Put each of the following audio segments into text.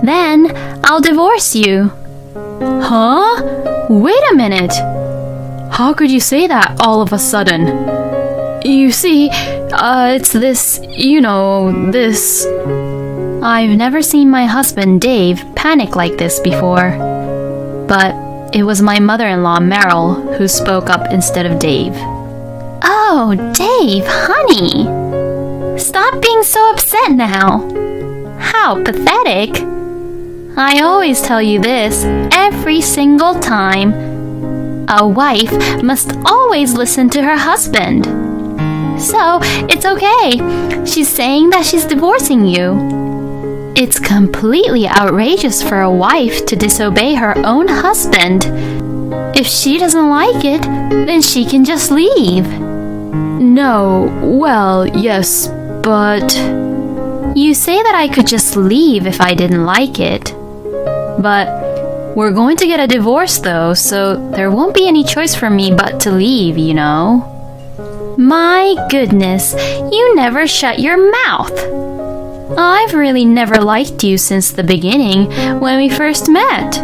Then I'll divorce you. Huh? Wait a minute. How could you say that all of a sudden? You see, it's this, this. I've never seen my husband, Dave, panic like this before. But it was my mother-in-law, Meryl, who spoke up instead of Dave. Oh, Dave, honey. Stop being so upset now. How pathetic. I always tell you this every single time. A wife must always listen to her husband. So, it's okay. She's saying that she's divorcing you. It's completely outrageous for a wife to disobey her own husband. If she doesn't like it, then she can just leave. No, well, yes, but... You say that I could just leave if I didn't like it. But we're going to get a divorce though, so there won't be any choice for me but to leave, My goodness, you never shut your mouth. I've really never liked you since the beginning, when we first met.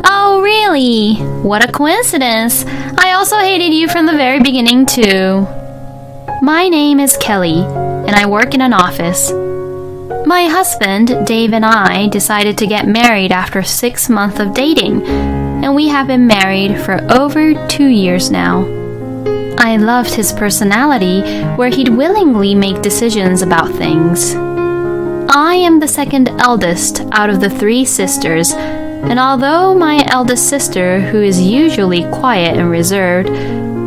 Oh, really? What a coincidence. I also hated you from the very beginning, too. My name is Kelly, and I work in an office. My husband, Dave, and I decided to get married after 6 months of dating, and we have been married for over 2 years now. I loved his personality, where he'd willingly make decisions about things. I am the second eldest out of the 3 sisters, and although my eldest sister, who is usually quiet and reserved,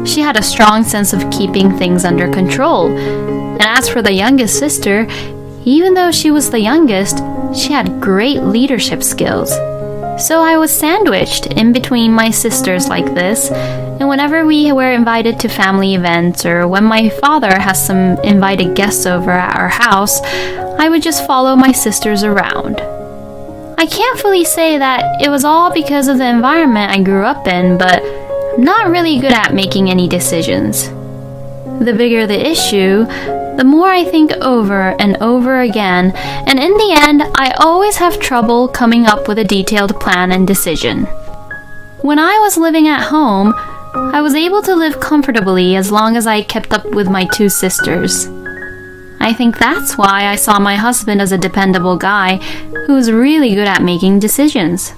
she had a strong sense of keeping things under control. And as for the youngest sister, even though she was the youngest, she had great leadership skills. So I was sandwiched in between my sisters like this, and whenever we were invited to family events or when my father has some invited guests over at our house, I would just follow my sisters around. I can't fully say that it was all because of the environment I grew up in, but I'm not really good at making any decisions. The bigger the issue, the more I think over and over again, and in the end, I always have trouble coming up with a detailed plan and decision. When I was living at home, I was able to live comfortably as long as I kept up with my 2 sisters. I think that's why I saw my husband as a dependable guy who was really good at making decisions.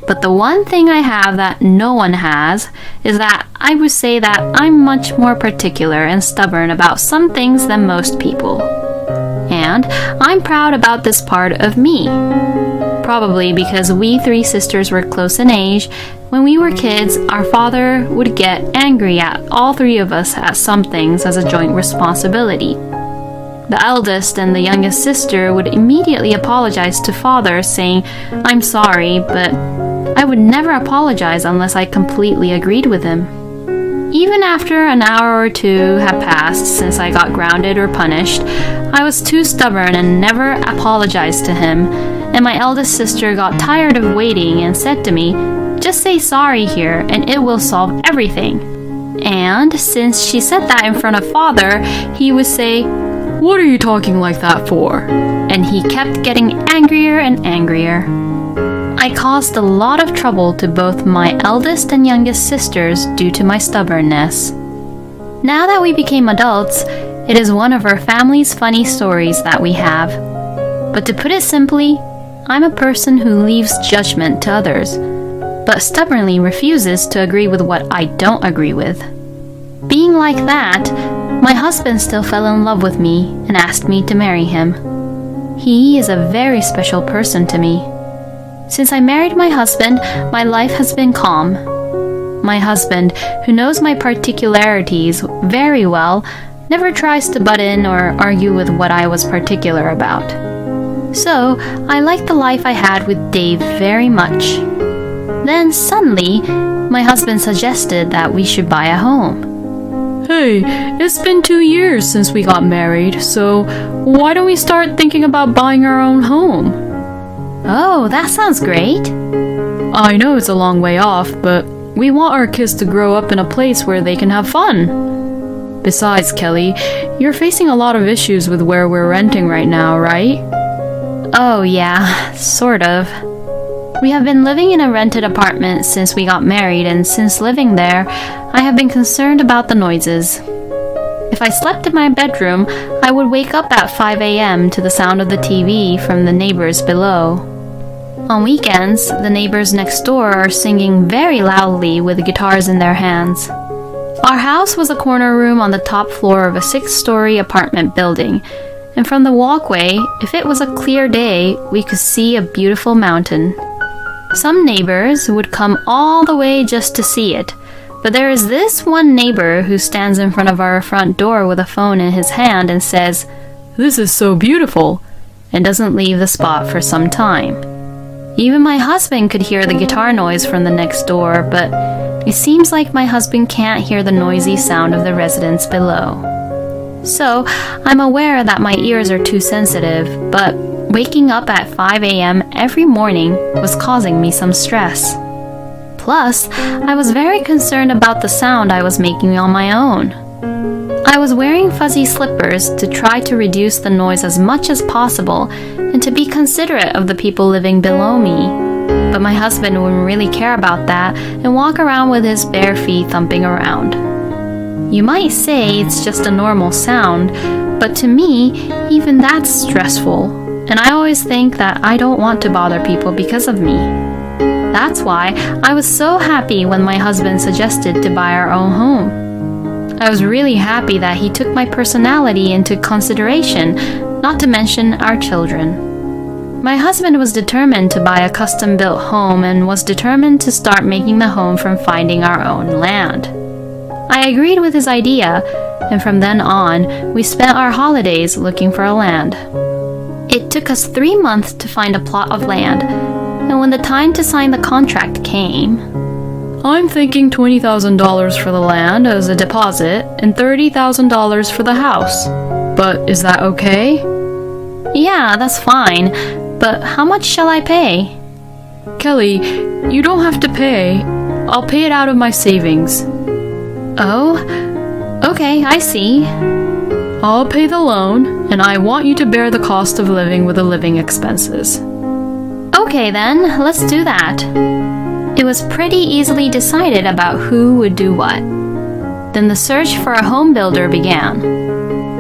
But the one thing I have that no one has is that I would say that I'm much more particular and stubborn about some things than most people. And I'm proud about this part of me. Probably because we 3 sisters were close in age. When we were kids, our father would get angry at all 3 of us at some things as a joint responsibility. The eldest and the youngest sister would immediately apologize to father, saying, "I'm sorry, but I would never apologize unless I completely agreed with him." Even after an hour or 2 had passed since I got grounded or punished, I was too stubborn and never apologized to him, and my eldest sister got tired of waiting and said to me, "Just say sorry here and it will solve everything." And since she said that in front of father, he would say, "What are you talking like that for?" And he kept getting angrier and angrier. I caused a lot of trouble to both my eldest and youngest sisters due to my stubbornness. Now that we became adults, it is one of our family's funny stories that we have. But to put it simply, I'm a person who leaves judgment to others, but stubbornly refuses to agree with what I don't agree with. Being like that, my husband still fell in love with me and asked me to marry him. He is a very special person to me. Since I married my husband, my life has been calm. My husband, who knows my particularities very well, never tries to butt in or argue with what I was particular about. So, I liked the life I had with Dave very much. Then suddenly, my husband suggested that we should buy a home. Hey, it's been 2 years since we got married, so why don't we start thinking about buying our own home? Oh, that sounds great. I know it's a long way off, but we want our kids to grow up in a place where they can have fun. Besides, Kelly, you're facing a lot of issues with where we're renting right now, right? Oh, yeah, sort of. We have been living in a rented apartment since we got married, and since living there, I have been concerned about the noises. If I slept in my bedroom, I would wake up at 5 a.m. to the sound of the TV from the neighbors below. On weekends, the neighbors next door are singing very loudly with guitars in their hands. Our house was a corner room on the top floor of a 6-story apartment building, and from the walkway, if it was a clear day, we could see a beautiful mountain. Some neighbors would come all the way just to see it, but there is this one neighbor who stands in front of our front door with a phone in his hand and says, "This is so beautiful," and doesn't leave the spot for some time. Even my husband could hear the guitar noise from the next door, but it seems like my husband can't hear the noisy sound of the residents below. So, I'm aware that my ears are too sensitive, but waking up at 5 a.m. every morning was causing me some stress. Plus, I was very concerned about the sound I was making on my own. I was wearing fuzzy slippers to try to reduce the noise as much as possible and to be considerate of the people living below me. But my husband wouldn't really care about that and walk around with his bare feet thumping around. You might say it's just a normal sound, but to me, even that's stressful, and I always think that I don't want to bother people because of me. That's why I was so happy when my husband suggested to buy our own home. I was really happy that he took my personality into consideration, not to mention our children. My husband was determined to buy a custom-built home and was determined to start making the home from finding our own land. I agreed with his idea, and from then on, we spent our holidays looking for a land. It took us 3 months to find a plot of land, and when the time to sign the contract came, "I'm thinking $20,000 for the land as a deposit and $30,000 for the house. But is that okay?" "Yeah, that's fine. But how much shall I pay?" "Kelly, you don't have to pay. I'll pay it out of my savings." "Oh, okay, I see." "I'll pay the loan, and I want you to bear the cost of living with the living expenses." "Okay then, let's do that." It was pretty easily decided about who would do what. Then the search for a home builder began.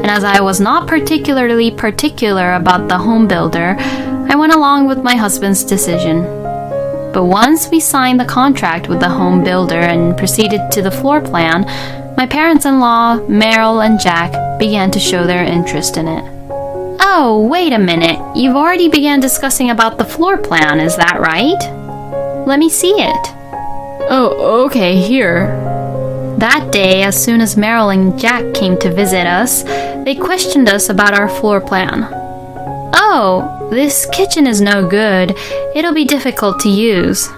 And as I was not particularly particular about the home builder, I went along with my husband's decision. But once we signed the contract with the home builder and proceeded to the floor plan, my parents-in-law, Meryl and Jack, began to show their interest in it. "Oh, wait a minute. You've already began discussing about the floor plan, is that right? Let me see it." "Oh, okay, here." That day, as soon as Meryl and Jack came to visit us, they questioned us about our floor plan. "Oh, this kitchen is no good. It'll be difficult to use."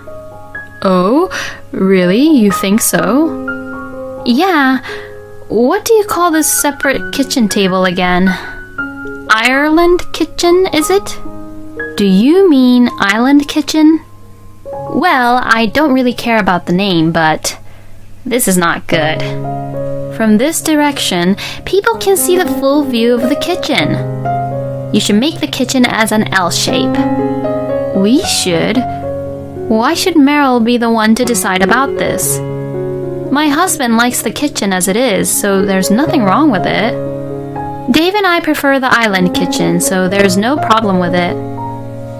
"Oh, really? You think so?" "Yeah. What do you call this separate kitchen table again? Ireland kitchen, is it? Do you mean island kitchen?" "Well, I don't really care about the name, but this is not good. From this direction, people can see the full view of the kitchen. You should make the kitchen as an L shape." "We should? Why should Meryl be the one to decide about this?" "My husband likes the kitchen as it is, so there's nothing wrong with it. Dave and I prefer the island kitchen, so there's no problem with it."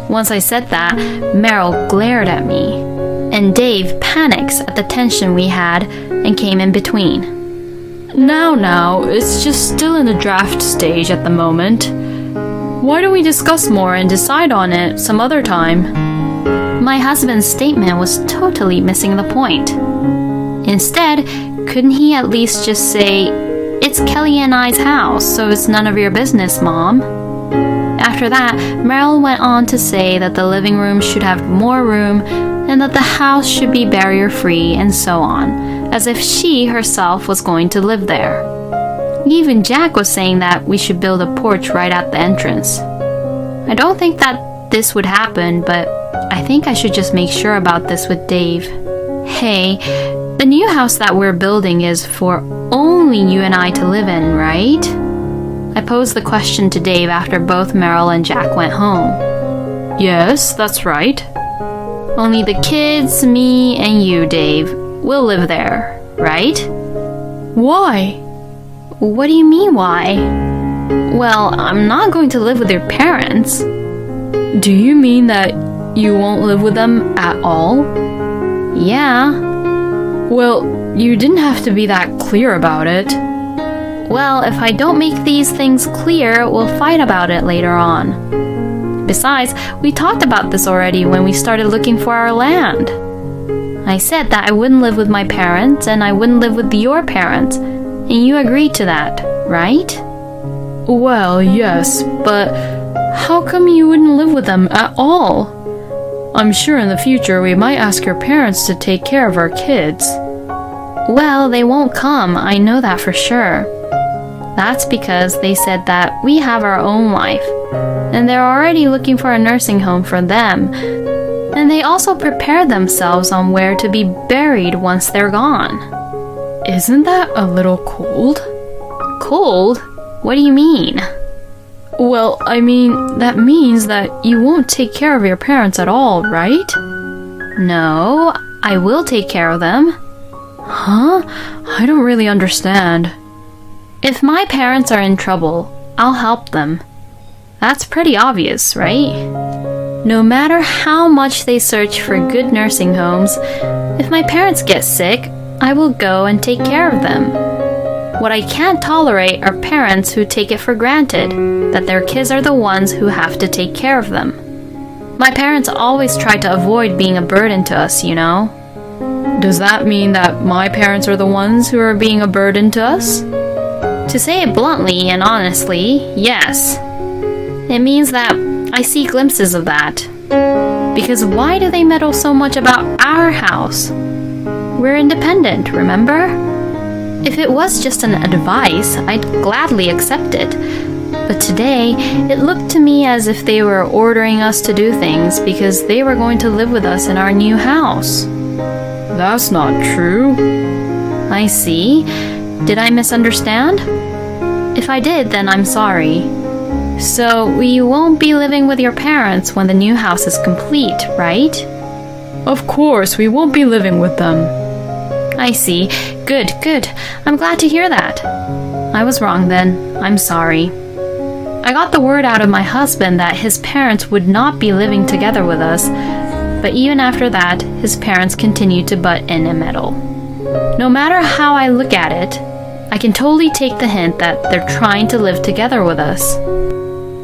Once I said that, Meryl glared at me, and Dave panics at the tension we had and came in between. Now, it's just still in the draft stage at the moment. Why don't we discuss more and decide on it some other time?" My husband's statement was totally missing the point. Instead, couldn't he at least just say, "It's Kelly and I's house, so it's none of your business, Mom"? After that, Meryl went on to say that the living room should have more room and that the house should be barrier-free and so on, as if she herself was going to live there. Even Jack was saying that we should build a porch right at the entrance. I don't think that this would happen, but I think I should just make sure about this with Dave. "Hey, the new house that we're building is for only you and I to live in, right?" I posed the question to Dave after both Meryl and Jack went home. Yes, that's right. Only the kids, me, and you, Dave, will live there, right? Why? What do you mean, why? Well, I'm not going to live with your parents. Do you mean that you won't live with them at all? Yeah. Well, you didn't have to be that clear about it. Well, if I don't make these things clear, we'll fight about it later on. Besides, we talked about this already when we started looking for our land. I said that I wouldn't live with my parents and I wouldn't live with your parents, and you agreed to that, right? Well, yes, but how come you wouldn't live with them at all? I'm sure in the future we might ask your parents to take care of our kids. Well, they won't come, I know that for sure. That's because they said that we have our own life, and they're already looking for a nursing home for them. And they also prepared themselves on where to be buried once they're gone. Isn't that a little cold? Cold? What do you mean? Well, I mean, that means that you won't take care of your parents at all, right? No, I will take care of them. Huh? I don't really understand. If my parents are in trouble, I'll help them. That's pretty obvious, right? No matter how much they search for good nursing homes, if my parents get sick, I will go and take care of them. What I can't tolerate are parents who take it for granted that their kids are the ones who have to take care of them. My parents always try to avoid being a burden to us, you know. Does that mean that my parents are the ones who are being a burden to us? To say it bluntly and honestly, yes. It means that I see glimpses of that. Because why do they meddle so much about our house? We're independent, remember? If it was just an advice, I'd gladly accept it. But today, it looked to me as if they were ordering us to do things because they were going to live with us in our new house. That's not true. I see. Did I misunderstand? If I did, then I'm sorry. So, you won't be living with your parents when the new house is complete, right? Of course, we won't be living with them. I see. Good, good. I'm glad to hear that. I was wrong then. I'm sorry. I got the word out of my husband that his parents would not be living together with us, but even after that, his parents continued to butt in and meddle. No matter how I look at it, I can totally take the hint that they're trying to live together with us.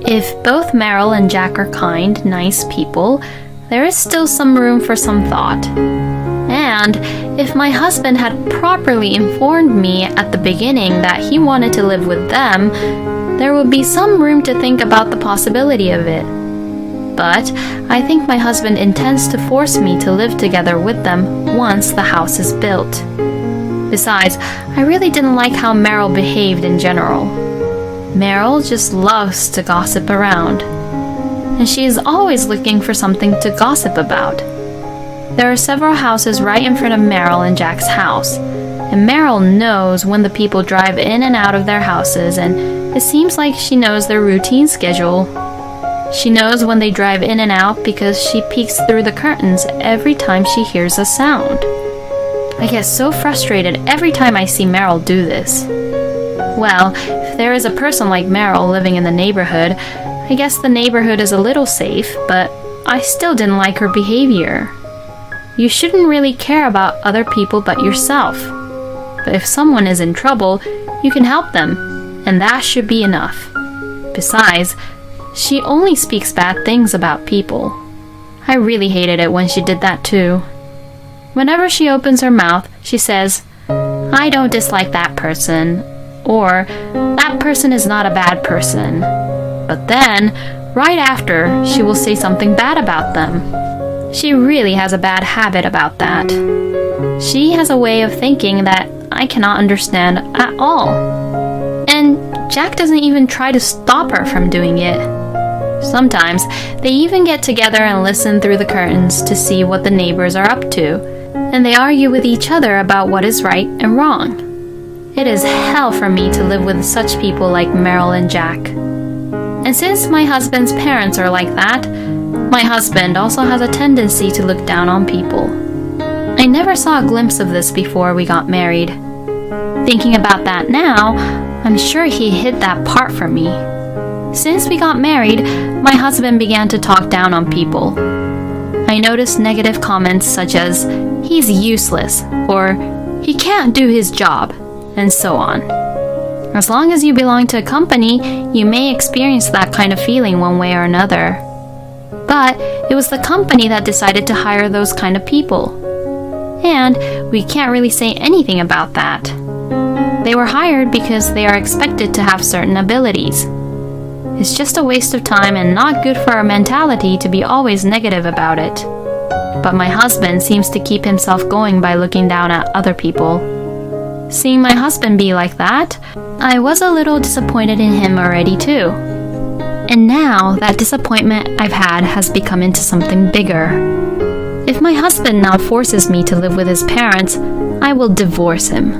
If both Meryl and Jack are kind, nice people, there is still some room for some thought. And if my husband had properly informed me at the beginning that he wanted to live with them, there would be some room to think about the possibility of it. But I think my husband intends to force me to live together with them once the house is built. Besides, I really didn't like how Meryl behaved in general. Meryl just loves to gossip around, and she is always looking for something to gossip about. There are several houses right in front of Meryl and Jack's house, and Meryl knows when the people drive in and out of their houses, and it seems like she knows their routine schedule. She knows when they drive in and out because she peeks through the curtains every time she hears a sound. I get so frustrated every time I see Meryl do this. Well, if there is a person like Meryl living in the neighborhood, I guess the neighborhood is a little safe, but I still didn't like her behavior. You shouldn't really care about other people but yourself. But if someone is in trouble, you can help them, and that should be enough. Besides, she only speaks bad things about people. I really hated it when she did that too. Whenever she opens her mouth, she says, "I don't dislike that person," or "that person is not a bad person." But then, right after, she will say something bad about them. She really has a bad habit about that. She has a way of thinking that I cannot understand at all. And Jack doesn't even try to stop her from doing it. Sometimes, they even get together and listen through the curtains to see what the neighbors are up to, and they argue with each other about what is right and wrong. It is hell for me to live with such people like Meryl and Jack. And since my husband's parents are like that, My husband also has a tendency to look down on people. I never saw a glimpse of this before we got married. Thinking about that now, I'm sure he hid that part from me. Since we got married, my husband began to talk down on people. I noticed negative comments such as, "He's useless," or "He can't do his job," and so on. As long as you belong to a company, you may experience that kind of feeling one way or another. But it was the company that decided to hire those kind of people. And we can't really say anything about that. They were hired because they are expected to have certain abilities. It's just a waste of time and not good for our mentality to be always negative about it. But my husband seems to keep himself going by looking down at other people. Seeing my husband be like that, I was a little disappointed in him already too. And now that disappointment I've had has become into something bigger. If my husband now forces me to live with his parents, I will divorce him.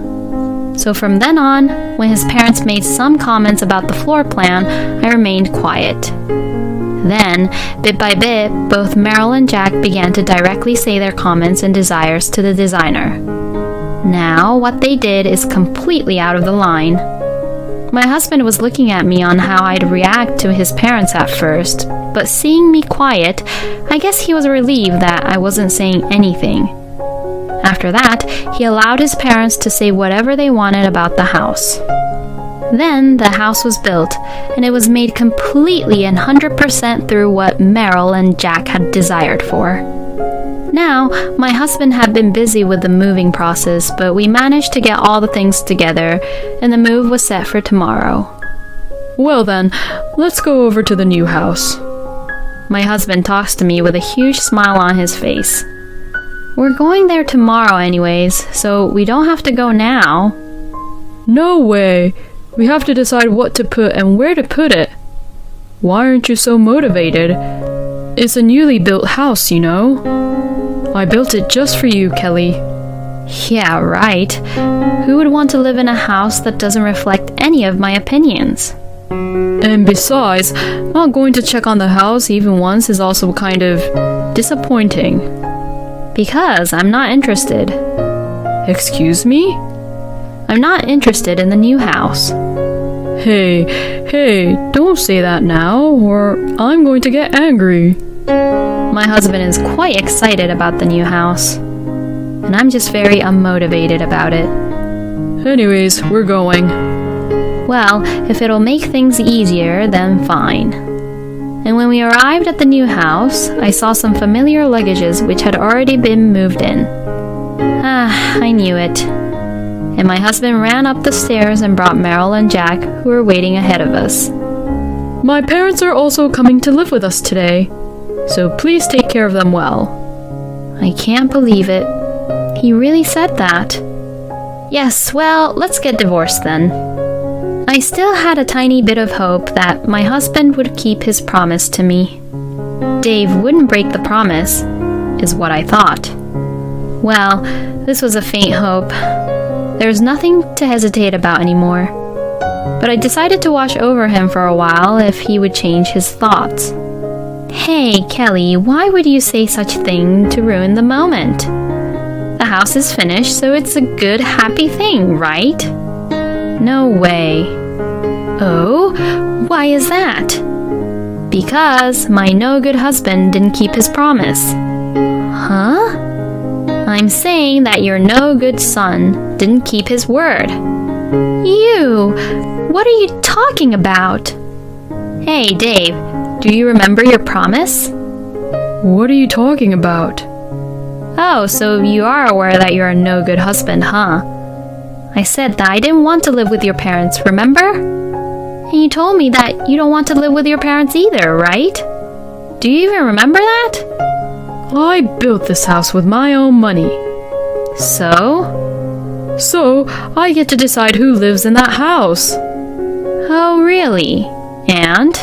So from then on, when his parents made some comments about the floor plan, I remained quiet. Then, bit by bit, both Meryl and Jack began to directly say their comments and desires to the designer. Now, what they did is completely out of the line. My husband was looking at me on how I'd react to his parents at first, but seeing me quiet, I guess he was relieved that I wasn't saying anything. After that, he allowed his parents to say whatever they wanted about the house. Then the house was built, and it was made completely and 100% through what Meryl and Jack had desired for. Now, my husband had been busy with the moving process, but we managed to get all the things together, and the move was set for tomorrow. Well then, let's go over to the new house. My husband talks to me with a huge smile on his face. We're going there tomorrow anyways, so we don't have to go now. No way! We have to decide what to put and where to put it. Why aren't you so motivated? It's a newly built house, you know. I built it just for you, Kelly. Yeah, right. Who would want to live in a house that doesn't reflect any of my opinions? And besides, not going to check on the house even once is also kind of disappointing. Because I'm not interested. Excuse me? I'm not interested in the new house. Hey, don't say that now, or I'm going to get angry. My husband is quite excited about the new house, and I'm just very unmotivated about it. Anyways, we're going. Well, if it'll make things easier, then fine. And when we arrived at the new house, I saw some familiar luggages which had already been moved in. I knew it. And my husband ran up the stairs and brought Meryl and Jack, who were waiting ahead of us. My parents are also coming to live with us today, so please take care of them well. I can't believe it. He really said that. Yes, well, let's get divorced then. I still had a tiny bit of hope that my husband would keep his promise to me. Dave wouldn't break the promise, is what I thought. Well, this was a faint hope. There was nothing to hesitate about anymore. But I decided to watch over him for a while if he would change his thoughts. Hey, Kelly, why would you say such a thing to ruin the moment? The house is finished, so it's a good, happy thing, right? No way. Oh, why is that? Because my no-good husband didn't keep his promise. Huh? I'm saying that your no-good son didn't keep his word. You! What are you talking about? Hey, Dave, do you remember your promise? What are you talking about? Oh, so you are aware that you're a no-good husband, huh? I said that I didn't want to live with your parents, remember? And you told me that you don't want to live with your parents either, right? Do you even remember that? I built this house with my own money. So? So, I get to decide who lives in that house. Oh, really? And?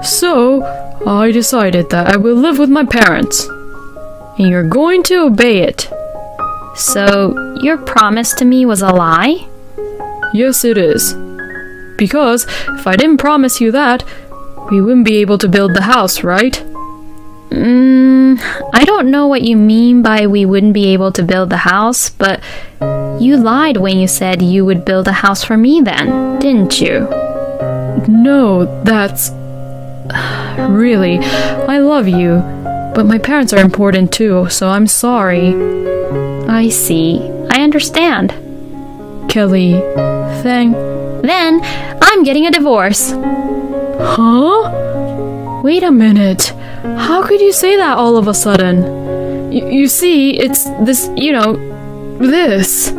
So, I decided that I will live with my parents. And you're going to obey it. So, your promise to me was a lie? Yes, it is. Because if I didn't promise you that, we wouldn't be able to build the house, right? I don't know what you mean by we wouldn't be able to build the house, but you lied when you said you would build a house for me then, didn't you? No, that's... Really, I love you, but my parents are important too, so I'm sorry. I see. I understand. Kelly, Then, I'm getting a divorce. Huh? Wait a minute. How could you say that all of a sudden? You see, it's this, this.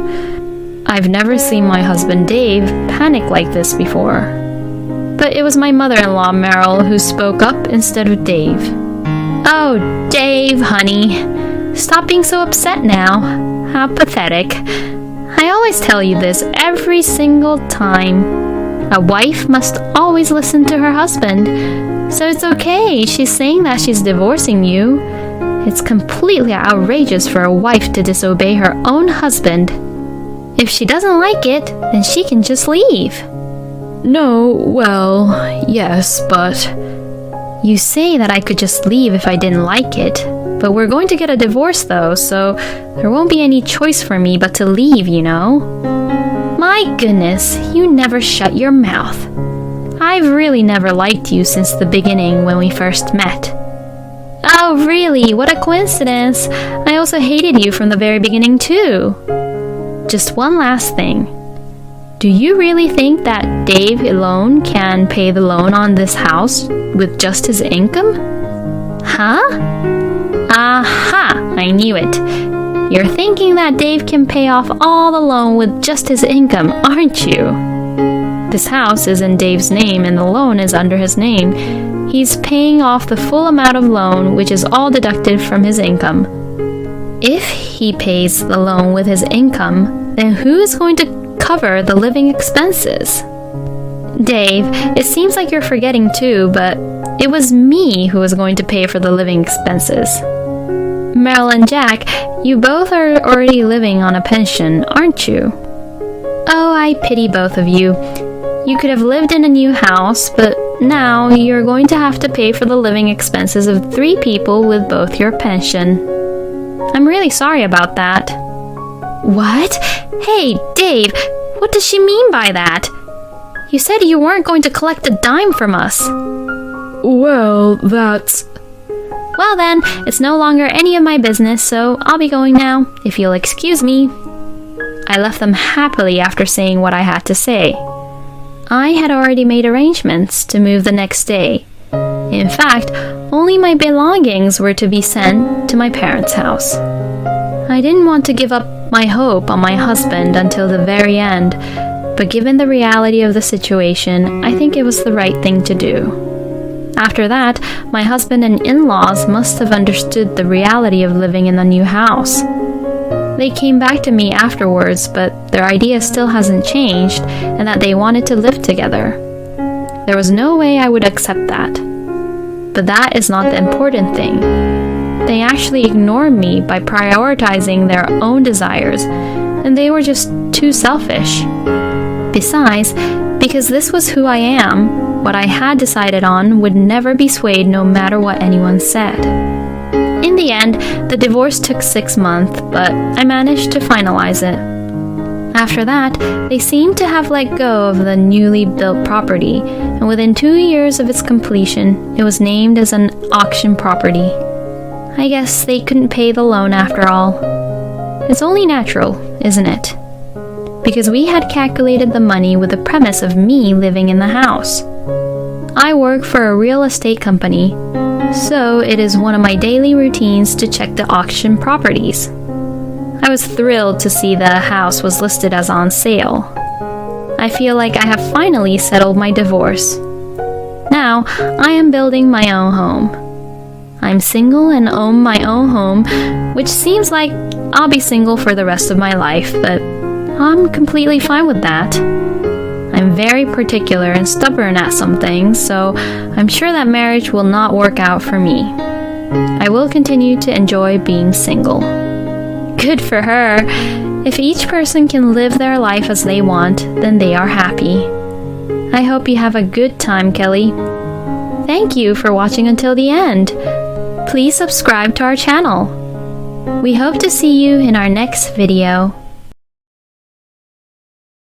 I've never seen my husband Dave panic like this before. But it was my mother-in-law, Meryl, who spoke up instead of Dave. Oh, Dave, honey. Stop being so upset now. How pathetic. I always tell you this every single time. A wife must always listen to her husband. So it's okay. She's saying that she's divorcing you. It's completely outrageous for a wife to disobey her own husband. If she doesn't like it, then she can just leave. No, well, yes, but... You say that I could just leave if I didn't like it, but we're going to get a divorce though, so there won't be any choice for me but to leave, My goodness, you never shut your mouth. I've really never liked you since the beginning when we first met. Oh, really? What a coincidence. I also hated you from the very beginning too. Just one last thing. Do you really think that Dave alone can pay the loan on this house with just his income? Huh? Aha! I knew it. You're thinking that Dave can pay off all the loan with just his income, aren't you? This house is in Dave's name and the loan is under his name. He's paying off the full amount of loan, which is all deducted from his income. If he pays the loan with his income, then who is going to cover the living expenses? Dave, it seems like you're forgetting too, but it was me who was going to pay for the living expenses. Meryl and Jack, you both are already living on a pension, aren't you? Oh, I pity both of you. You could have lived in a new house, but now you're going to have to pay for the living expenses of 3 people with both your pension. I'm really sorry about that. What? Hey, Dave, what does she mean by that? You said you weren't going to collect a dime from us. Well, that's... Well then, it's no longer any of my business, so I'll be going now, if you'll excuse me. I left them happily after saying what I had to say. I had already made arrangements to move the next day. In fact, only my belongings were to be sent to my parents' house. I didn't want to give up my hope on my husband until the very end, but given the reality of the situation, I think it was the right thing to do. After that, my husband and in-laws must have understood the reality of living in the new house. They came back to me afterwards, but their idea still hasn't changed, and that they wanted to live together. There was no way I would accept that. But that is not the important thing. They actually ignored me by prioritizing their own desires, and they were just too selfish. Besides, because this was who I am, what I had decided on would never be swayed no matter what anyone said. In the end, the divorce took 6 months, but I managed to finalize it. After that, they seemed to have let go of the newly built property, and within 2 years of its completion, it was named as an auction property. I guess they couldn't pay the loan after all. It's only natural, isn't it? Because we had calculated the money with the premise of me living in the house. I work for a real estate company, so it is one of my daily routines to check the auction properties. I was thrilled to see the house was listed as on sale. I feel like I have finally settled my divorce. Now, I am building my own home. I'm single and own my own home, which seems like I'll be single for the rest of my life, but I'm completely fine with that. I'm very particular and stubborn at some things, so I'm sure that marriage will not work out for me. I will continue to enjoy being single. Good for her. If each person can live their life as they want, then they are happy. I hope you have a good time, Kelly. Thank you for watching until the end. please subscribe to our channel. We hope to see you in our next video.